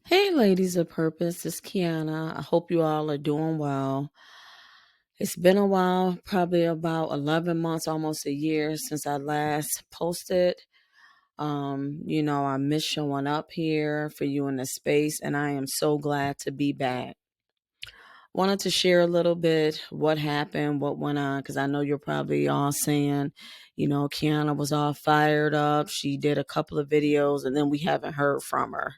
Hey, ladies of purpose, it's Kiana. I hope you all are doing well. It's been a while, probably about 11 months, almost a year since I last posted. I miss showing up here for you in the space, and I am so glad to be back. Wanted to share a little bit what happened, what went on, because I know you're probably all saying, Kiana was all fired up. She did a couple of videos, and then we haven't heard from her.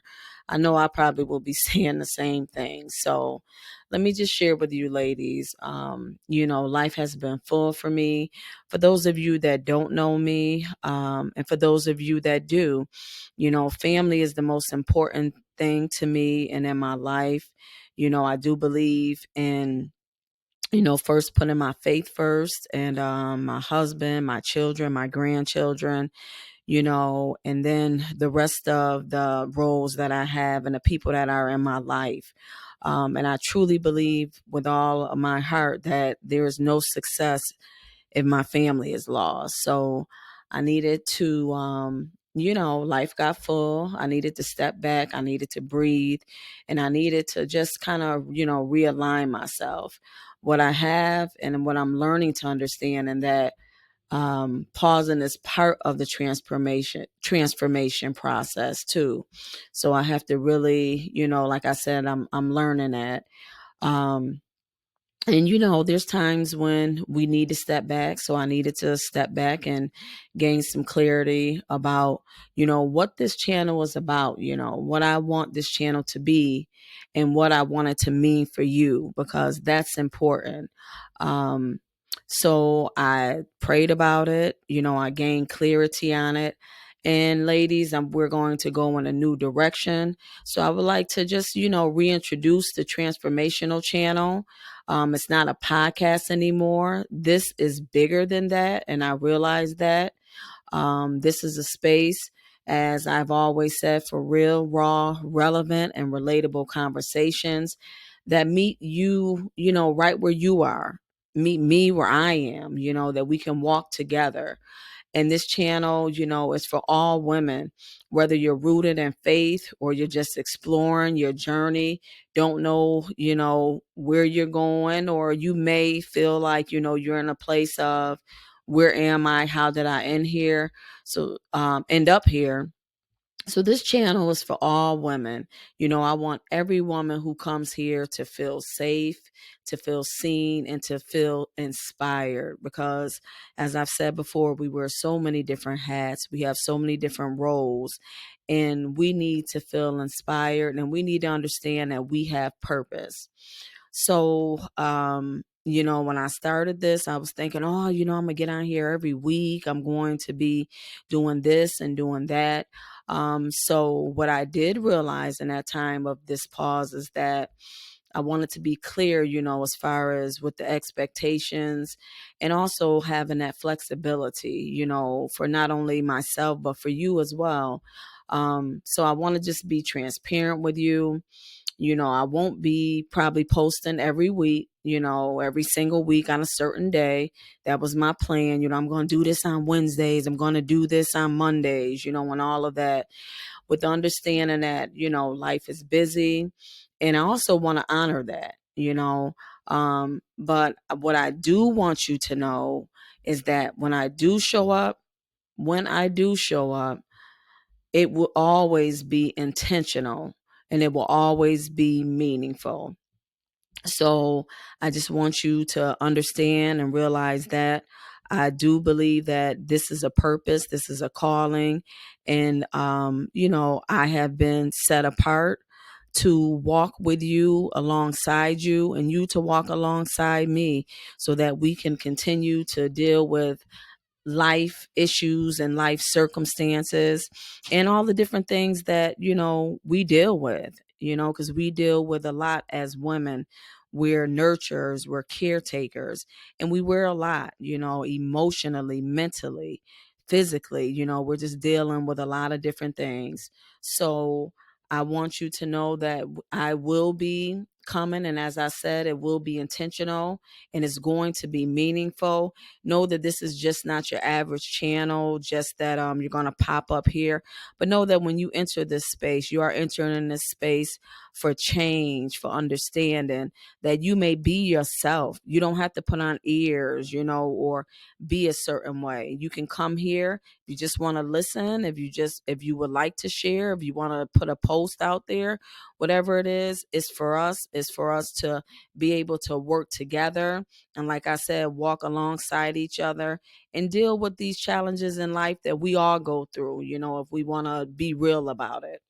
I know I probably will be saying the same thing. So let me just share with you, ladies. Life has been full for me. For those of you that don't know me, and for those of you that do, family is the most important thing to me and in my life. I do believe in, first putting my faith first and my husband, my children, my grandchildren, and then the rest of the roles that I have and the people that are in my life. And I truly believe with all of my heart that there is no success if my family is lost. So I needed to, life got full. I needed to step back. I needed to breathe. And I needed to just kind of, realign myself. What I have and what I'm learning to understand, and that pausing is part of the transformation process too. So I have to really, like I said, I'm learning that. Um, and there's times when we need to step back. So I needed to step back and gain some clarity about, what this channel is about, what I want this channel to be and what I want it to mean for you, because that's important. Um, so I prayed about it, I gained clarity on it. And ladies, we're going to go in a new direction. So I would like to just, reintroduce the transformational channel. It's not a podcast anymore. This is bigger than that. And I realize that. This is a space, as I've always said, for real, raw, relevant, and relatable conversations that meet you, right where you are. Meet me where I am, that we can walk together. And this channel, is for all women, whether you're rooted in faith or you're just exploring your journey, don't know, where you're going, or you may feel like, you're in a place of, where am I? How did I end here? So, end up here. So this channel is for all women. I want every woman who comes here to feel safe, to feel seen, and to feel inspired. Because as I've said before, we wear so many different hats. We have so many different roles, and we need to feel inspired, and we need to understand that we have purpose. So, when I started this, I was thinking, oh, I'm going to get on here every week. I'm going to be doing this and doing that. So what I did realize in that time of this pause is that I wanted to be clear, as far as with the expectations, and also having that flexibility, for not only myself, but for you as well. So I want to just be transparent with you. I won't be probably posting every week, every single week on a certain day. That was my plan. I'm going to do this on Wednesdays. I'm going to do this on Mondays, and all of that, with the understanding that, life is busy. And I also want to honor that, but what I do want you to know is that when I do show up, it will always be intentional, and it will always be meaningful. So I just want you to understand and realize that I do believe that this is a purpose, this is a calling, and I have been set apart to walk with you, alongside you, and you to walk alongside me, so that we can continue to deal with life issues and life circumstances and all the different things that we deal with, because we deal with a lot as women. We're nurturers, we're caretakers, and we wear a lot, emotionally, mentally, physically. We're just dealing with a lot of different things. So I want you to know that I will be coming. And as I said, it will be intentional and it's going to be meaningful. Know that this is just not your average channel, just that you're going to pop up here. But know that when you enter this space, you are entering in this space for change, for understanding, that you may be yourself. You don't have to put on ears, or be a certain way. You can come here. If you just want to listen, if you would like to share, if you want to put a post out there, whatever it is, it's for us. It's for us to be able to work together. And like I said, walk alongside each other and deal with these challenges in life that we all go through, if we want to be real about it.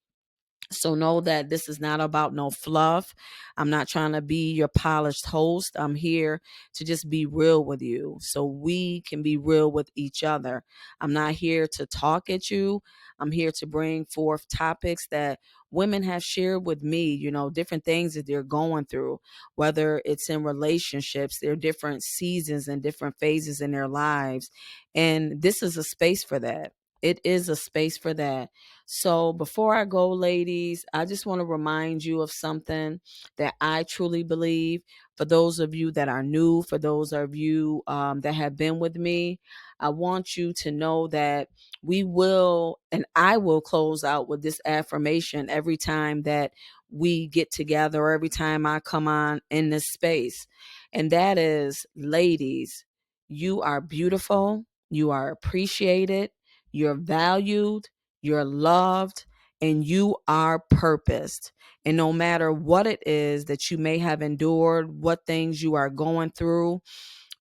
So know that this is not about no fluff. I'm not trying to be your polished host. I'm here to just be real with you so we can be real with each other. I'm not here to talk at you. I'm here to bring forth topics that women have shared with me, different things that they're going through, whether it's in relationships, there are different seasons and different phases in their lives. And this is a space for that. It is a space for that. So before I go, ladies, I just want to remind you of something that I truly believe. For those of you that are new, for those of you that have been with me, I want you to know that we will, and I will close out with this affirmation every time that we get together, or every time I come on in this space. And that is, ladies, you are beautiful, you are appreciated, you're valued, you're loved, and you are purposed. And no matter what it is that you may have endured, what things you are going through,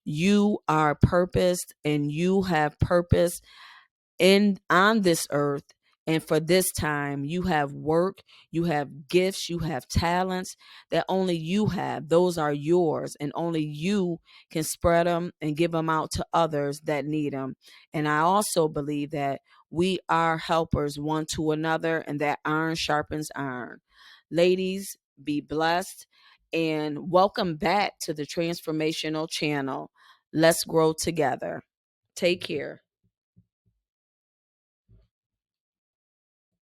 you are purposed and you have purpose on this earth. And for this time, you have work, you have gifts, you have talents that only you have. Those are yours, and only you can spread them and give them out to others that need them. And I also believe that we are helpers one to another, and that iron sharpens iron. Ladies, be blessed, and welcome back to the Transformational Channel. Let's grow together. Take care.